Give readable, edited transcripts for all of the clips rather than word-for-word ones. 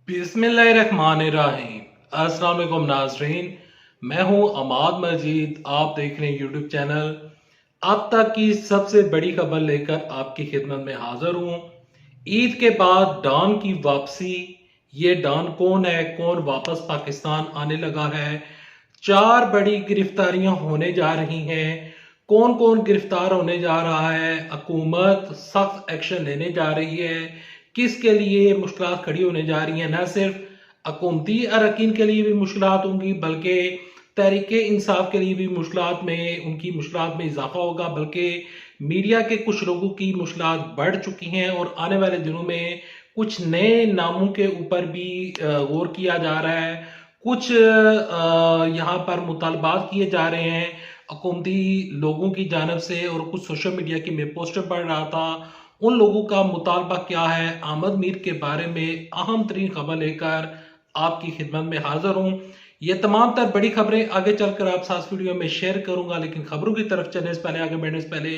बिस्मिल्लाहिर्रहमानिर्रहीम। अस्सलाम वालेकुम नाज़रीन, मैं हूं अमाद मजीद। आप देख रहे हैं यूट्यूब चैनल। अब तक की सबसे बड़ी खबर लेकर आपकी खिदमत में हाजिर हूं। ईद के बाद डॉन की वापसी। ये डॉन कौन है, कौन वापस पाकिस्तान आने लगा है? चार बड़ी गिरफ्तारियां होने जा रही हैं। कौन कौन गिरफ्तार होने जा रहा है? हुकूमत सख्त एक्शन लेने जा रही है। किसके लिए मुश्किल खड़ी होने जा रही हैं? न सिर्फ हुकूमती अरकान के लिए भी मुश्किल होंगी, बल्कि तहरीक इंसाफ के लिए भी उनकी मुश्किल में इजाफा होगा। बल्कि मीडिया के कुछ लोगों की मुश्किल बढ़ चुकी हैं और आने वाले दिनों में कुछ नए नामों के ऊपर भी गौर किया जा रहा है। कुछ यहाँ पर मुतालबात किए जा रहे हैं हुकूमती लोगों की जानब से। और कुछ सोशल मीडिया की मैं पोस्टर पढ़ रहा था, उन लोगों का मुतालबा क्या है। अहमद मीर के बारे में अहम तरीन खबर लेकर आपकी खिदमत में हाजिर हूँ। ये तमाम तर बड़ी खबरें आगे चलकर आप साथ वीडियो में शेयर करूंगा, लेकिन खबरों की तरफ चलने से पहले, आगे बढ़ने से पहले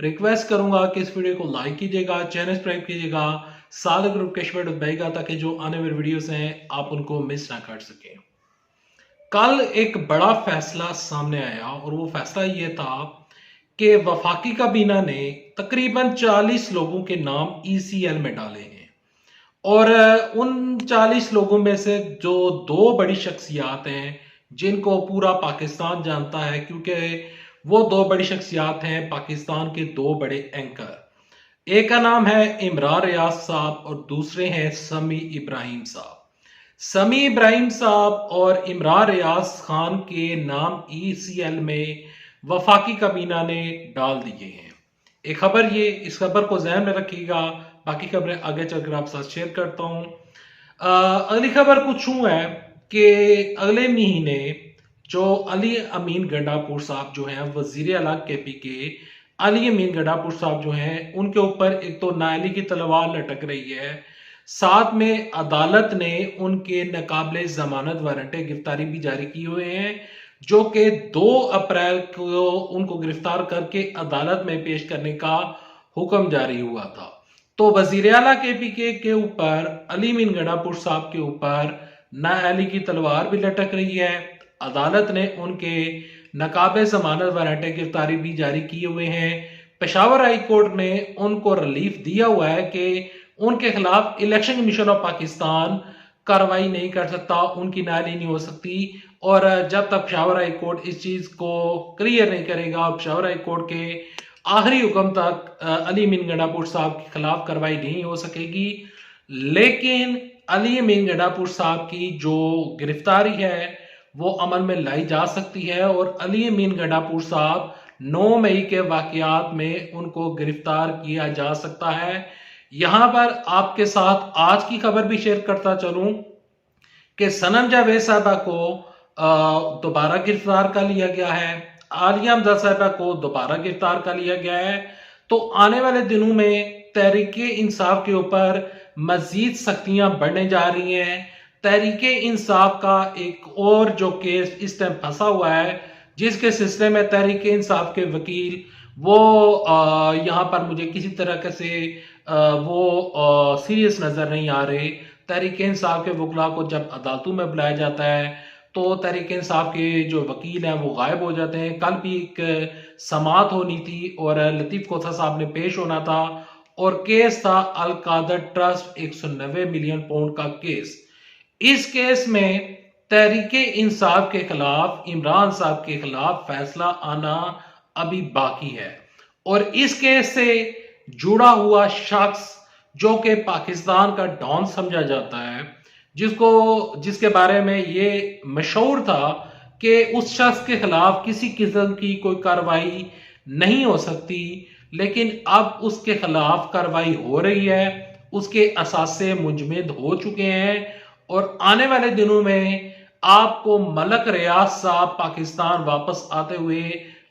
रिक्वेस्ट करूंगा कि इस वीडियो को लाइक कीजिएगा, चैनल सब्सक्राइब कीजिएगा, साथ ग्रुप कैशवर्ड दबाइएगा ताकि जो आने वाले वीडियोस हैं आप उनको मिस ना कर सकें। कल एक बड़ा फैसला सामने आया और वो फैसला ये था कि वफाकी काबीना ने तकरीबन 40 लोगों के नाम ईसीएल में डाले हैं। और उन 40 लोगों में से जो दो बड़ी शख्सियात हैं जिनको पूरा पाकिस्तान जानता है, क्योंकि वो दो बड़ी शख्सियात हैं पाकिस्तान के दो बड़े एंकर। एक का नाम है इमरान रियाज साहब और दूसरे हैं समी इब्राहिम साहब। समी इब्राहिम साहब और इमरान रियाज खान के नाम ईसीएल में वफाकी काबीना ने डाल दिए हैं। एक खबर ये, इस खबर को ध्यान में रखिएगा। बाकी खबरें आगे चलकर आप साथ शेयर करता हूं। अगली खबर कुछ यूं है कि अगले महीने जो अली अमीन गंडापुर साहब जो हैं वजीर आला केपी के, अली अमीन गंडापुर साहब जो हैं उनके ऊपर एक तो नाअहली की तलवार लटक रही है, साथ में अदालत ने उनके नाकाबिले जमानत वारंट गिरफ्तारी भी जारी किए हुए हैं, जो कि 2 अप्रैल को उनको गिरफ्तार करके अदालत में पेश करने का हुक्म जारी हुआ था। तो वजीर आला केपी के ऊपर, अली अमीन गंडापुर साहब के ऊपर नाअहली की तलवार भी लटक रही है। अदालत ने उनके नाकाबिले जमानत वारंट गिरफ्तारी भी जारी किए हुए हैं। पेशावर हाई कोर्ट ने उनको रिलीफ दिया हुआ है कि उनके खिलाफ इलेक्शन कमीशन ऑफ पाकिस्तान कार्रवाई नहीं कर सकता, उनकी नाअहली नहीं हो सकती। और जब तक पेशावर हाई कोर्ट इस चीज को क्लियर नहीं करेगा, पेशावर हाई कोर्ट के आखिरी हुक्म तक अली अमीन गंडापुर साहब के खिलाफ कार्रवाई नहीं हो सकेगी। लेकिन अली अमीन गंडापुर साहब की जो गिरफ्तारी है वो अमल में लाई जा सकती है और अली अमीन गंडापुर साहब 9 मई के वाकयात में उनको गिरफ्तार किया जा सकता है। यहां पर आपके साथ आज की खबर भी शेयर करता चलूं कि सनम जावेद साहबा को दोबारा गिरफ्तार कर लिया गया है, आलिया हमजा साहबा को दोबारा गिरफ्तार कर लिया गया है। तो आने वाले दिनों में तहरीक इंसाफ के ऊपर मजीद सख्तियां बढ़ने जा रही हैं। तहरीक इंसाफ का एक और जो केस इस टाइम फंसा हुआ है, जिसके सिलसिले में तहरीक इंसाफ के वकील वो यहाँ पर मुझे किसी तरह से वो सीरियस नजर नहीं आ रहे। तहरीक इंसाफ के वकला को जब अदालतों में बुलाया जाता है तो तहरीक इंसाफ के जो वकील हैं वो गायब हो जाते हैं। कल भी एक समाअत होनी थी और लतीफ कोथा साहब ने पेश होना था और केस था अल कादर ट्रस्ट 190 मिलियन पाउंड का केस। इस केस में तहरीक इंसाफ के खिलाफ, इमरान साहब के खिलाफ फैसला आना अभी बाकी है। और इस केस से जुड़ा हुआ शख्स जो कि पाकिस्तान का डॉन समझा जाता है, जिसके बारे में ये मशहूर था कि उस शख्स के खिलाफ किसी किस्म की कोई कार्रवाई नहीं हो सकती, लेकिन अब उसके खिलाफ कार्रवाई हो रही है। उसके असासे मुंजमद हो चुके हैं और आने वाले दिनों में आपको मलक रियाज साहब पाकिस्तान वापस आते हुए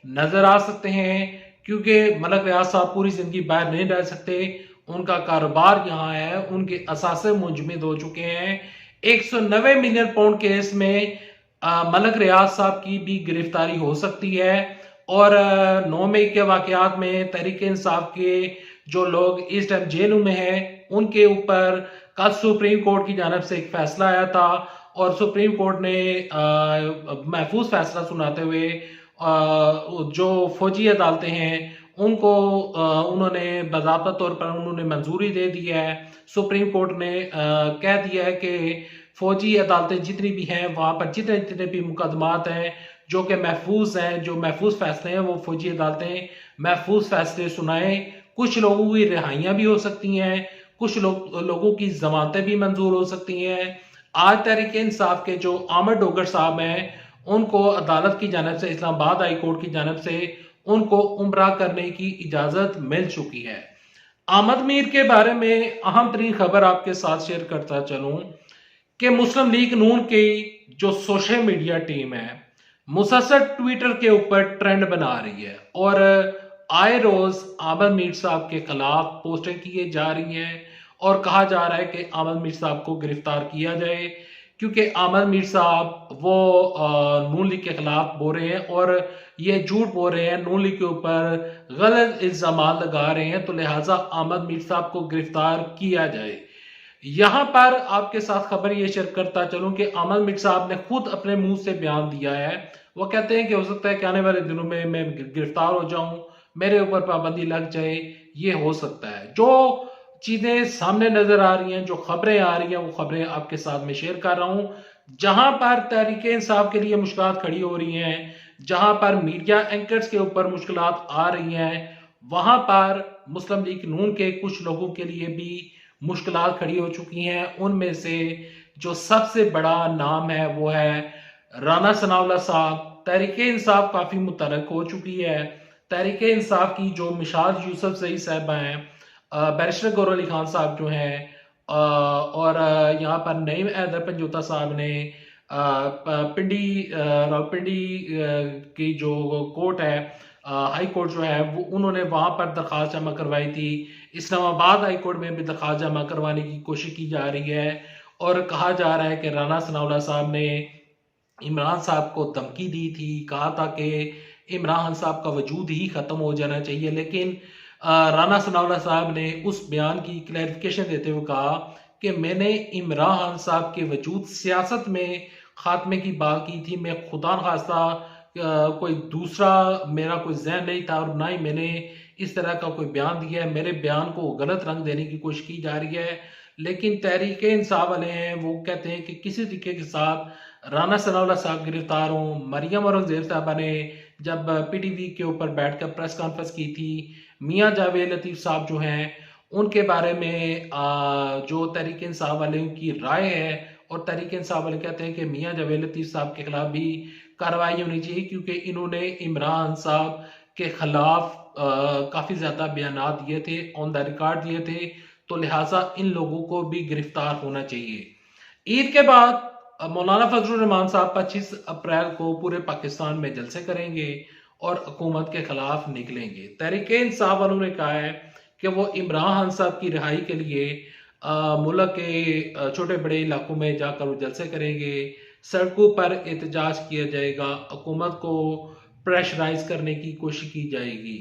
नजर आ सकते हैं, क्योंकि मलक रियाज साहब पूरी जिंदगी बाहर नहीं रह सकते। उनका कारोबार यहाँ है, उनके असासे मुंजमद हो चुके हैं। 190 मिलियन पाउंड केस में मलक रियाज साहब की भी गिरफ्तारी हो सकती है। और 9 मई के वाकयात में तहरीक इंसाफ के जो लोग इस टाइम जेलों में हैं उनके ऊपर कल सुप्रीम कोर्ट की जानिब से एक फैसला आया था और सुप्रीम कोर्ट ने महफूज फैसला सुनाते हुए जो फौजी अदालतें हैं उनको उन्होंने बाज़ाब्ता तौर पर उन्होंने मंजूरी दे दी है। सुप्रीम कोर्ट ने कह दिया है कि फौजी अदालतें जितनी भी हैं वहां पर जितने जितने भी मुकदमात हैं जो कि महफूज हैं, जो महफूज फैसले हैं, वो फौजी अदालतें महफूज फैसले सुनाएं। कुछ लोगों की रिहाइयां भी हो सकती हैं, कुछ लोगों की जमानतें भी मंजूर हो सकती हैं। आज तहरीक इंसाफ के जो आमर डोगर साहब हैं उनको अदालत की जानिब से, इस्लामाबाद हाई कोर्ट की जानिब से उनको उम्रा करने की इजाजत मिल चुकी है। अहमद मीर के बारे में अहम तरीन खबर आपके साथ शेयर करता चलूं कि मुस्लिम लीग नून की जो सोशल मीडिया टीम है मुसलसल ट्विटर के ऊपर ट्रेंड बना रही है और आए रोज अहमद मीर साहब के खिलाफ पोस्टें किए जा रही हैं और कहा जा रहा है कि अहमद मीर साहब को गिरफ्तार किया जाए क्योंकि अहमद मीर साहब वो नून लीग के खिलाफ बोल रहे हैं और ये झूठ बोल रहे हैं, नून लीग के ऊपर गलत इल्जाम लगा रहे हैं, तो लिहाजा अहमद मीर साहब को गिरफ्तार किया जाए। यहां पर आपके साथ खबर ये शेयर करता चलूं कि अहमद मीर साहब ने खुद अपने मुंह से बयान दिया है। वो कहते हैं कि हो सकता है कि आने वाले दिनों में मैं गिरफ्तार हो जाऊं, मेरे ऊपर पाबंदी लग जाए, ये हो सकता है। जो चीजें सामने नजर आ रही हैं, जो खबरें आ रही हैं, वो खबरें आपके साथ में शेयर कर रहा हूं। जहां पर तहरीक इंसाफ के लिए मुश्किलात खड़ी हो रही हैं, जहां पर मीडिया एंकर्स के ऊपर मुश्किलात आ रही हैं, वहां पर मुस्लिम लीग नून के कुछ लोगों के लिए भी मुश्किलात खड़ी हो चुकी हैं। उनमें से जो सबसे बड़ा नाम है वो है राना सनाउल्लाह साहब। तहरीक इंसाफ काफी मुतहरक हो चुकी है। तहरीक इंसाफ की जो मिशाल यूसुफ सही साहबा हैं, बैरिस्टर गौहर अली खान साहब जो हैं, और यहाँ पर नईम हैदर पंजोता साहब ने पिंडी रावलपिंडी की जो कोर्ट है, हाई कोर्ट जो है, वो उन्होंने वहां पर दरखास्त जमा करवाई थी। इस्लामाबाद हाई कोर्ट में भी दरखास्त जमा करवाने की कोशिश की जा रही है और कहा जा रहा है कि राना सनाउल्लाह साहब ने इमरान साहब को धमकी दी थी, कहा था कि इमरान साहब का वजूद ही खत्म हो जाना चाहिए। लेकिन राना सनाउल्लाह साहब ने उस बयान की क्लैरिफिकेशन देते हुए कहा कि मैंने इमरान साहब के वजूद सियासत में खात्मे की बात की थी। मैं खुदा खास्ता कोई दूसरा मेरा कोई जहन नहीं था और ना ही मैंने इस तरह का कोई बयान दिया है। मेरे बयान को गलत रंग देने की कोशिश की जा रही है। लेकिन तहरीक इंसाफ वाले हैं, वो कहते हैं कि किसी तरीके के साथ राना सनाउल्लाह साहब गिरफ्तार हों। मरियम औरंगजेब साहबा ने जब पीटीवी के ऊपर बैठकर प्रेस कॉन्फ्रेंस की थी, मियां जावेद लतीफ साहब जो हैं उनके बारे में जो तहरीक इंसाफ वाले की राय है, और तहरीक इंसाफ वाले कहते हैं कि मियां जावेद लतीफ साहब के खिलाफ भी कार्रवाई होनी चाहिए क्योंकि इन्होंने इमरान साहब के खिलाफ काफी ज्यादा बयानात दिए थे, ऑन द रिकॉर्ड दिए थे, तो लिहाजा इन लोगों को भी गिरफ्तार होना चाहिए। ईद के बाद मौलाना फजलुर रहमान साहब 25 अप्रैल को पूरे पाकिस्तान में जलसे करेंगे और हुकूमत के खिलाफ निकलेंगे। तहरीक इंसाफ वालों ने कहा है कि वो इमरान साहब की रिहाई के लिए मुल्क के छोटे बड़े इलाकों में जाकर वो जलसे करेंगे, सड़कों पर एहतजाज किया जाएगा, हुकूमत को प्रेशराइज करने की कोशिश की जाएगी।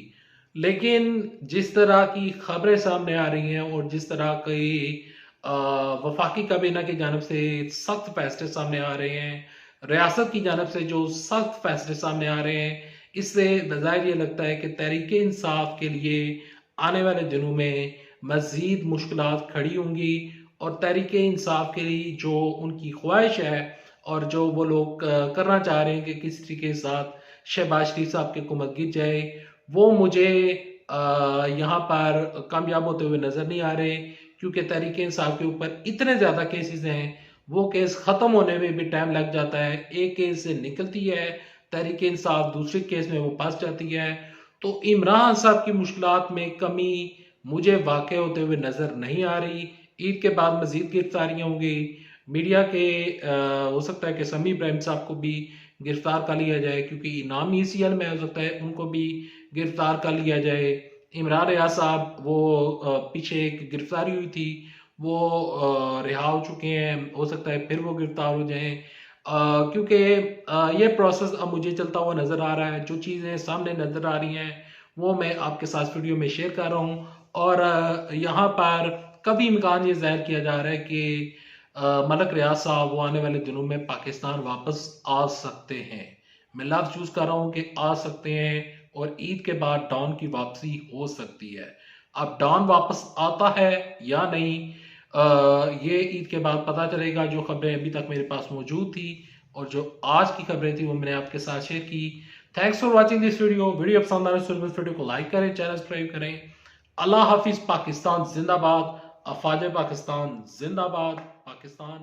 लेकिन जिस तरह की खबरें सामने आ रही हैं और जिस तरह की वफाकी काबीना की जानब से सख्त फैसले सामने आ रहे हैं, रियासत की जानब से जो सख्त फैसले सामने आ रहे हैं, इससे बज़ाहिर ये लगता है कि तहरीक इंसाफ के लिए आने वाले दिनों में मजीद मुश्किलात खड़ी होंगी और तहरीक इंसाफ के लिए जो उनकी ख्वाहिश है और जो वो लोग करना चाह रहे हैं कि किस तरीके के साथ शहबाज शरीफ साहब की हुकूमत गिर जाए, वो मुझे यहाँ पर कामयाब होते हुए नजर नहीं आ रहे क्योंकि तहरीक इंसाफ के ऊपर इतने ज्यादा केसेस हैं, वो केस खत्म होने में भी टाइम लग जाता है। एक केस से निकलती है तहरीक इंसाफ, दूसरे केस में वो फंस जाती है। तो इमरान साहब की मुश्किलात में कमी मुझे वाकई होते हुए नजर नहीं आ रही। ईद के बाद मजीद गिरफ्तारियां होंगी। मीडिया के हो सकता है कि समी इब्राहिम साहब को भी गिरफ्तार कर लिया जाए क्योंकि इनाम ECL में हो सकता है उनको भी गिरफ्तार कर लिया जाए। इमरान रियाज साहब वो पीछे एक गिरफ्तारी हुई थी, वो रिहा हो चुके हैं, हो सकता है फिर वो गिरफ्तार हो जाएं क्योंकि ये प्रोसेस अब मुझे चलता हुआ नजर आ रहा है। जो चीज़ें सामने नजर आ रही हैं वो मैं आपके साथ वीडियो में शेयर कर रहा हूँ और यहाँ पर कभी इम्कान ये ज़ाहिर किया जा रहा है कि मलक रियाज साहब वो आने वाले दिनों में पाकिस्तान वापस आ सकते हैं। मैं लफ्ज़ चूज़ कर रहा हूँ कि आ सकते हैं, और ईद के बाद डॉन की वापसी हो सकती है। अब डॉन वापस आता है या नहीं, ये ईद के बाद पता चलेगा। जो खबरें अभी तक मेरे पास मौजूद थी और जो आज की खबरें थी वो मैंने आपके साथ शेयर की। Thanks for watching this video पसंद आ रहा है तो इस वीडियो को लाइक करें, चैनल सब्सक्राइब करें। अल्लाह हाफिज। पाकिस्तान जिंदाबाद। अफवाज पाकिस्तान जिंदाबाद। पाकिस्तान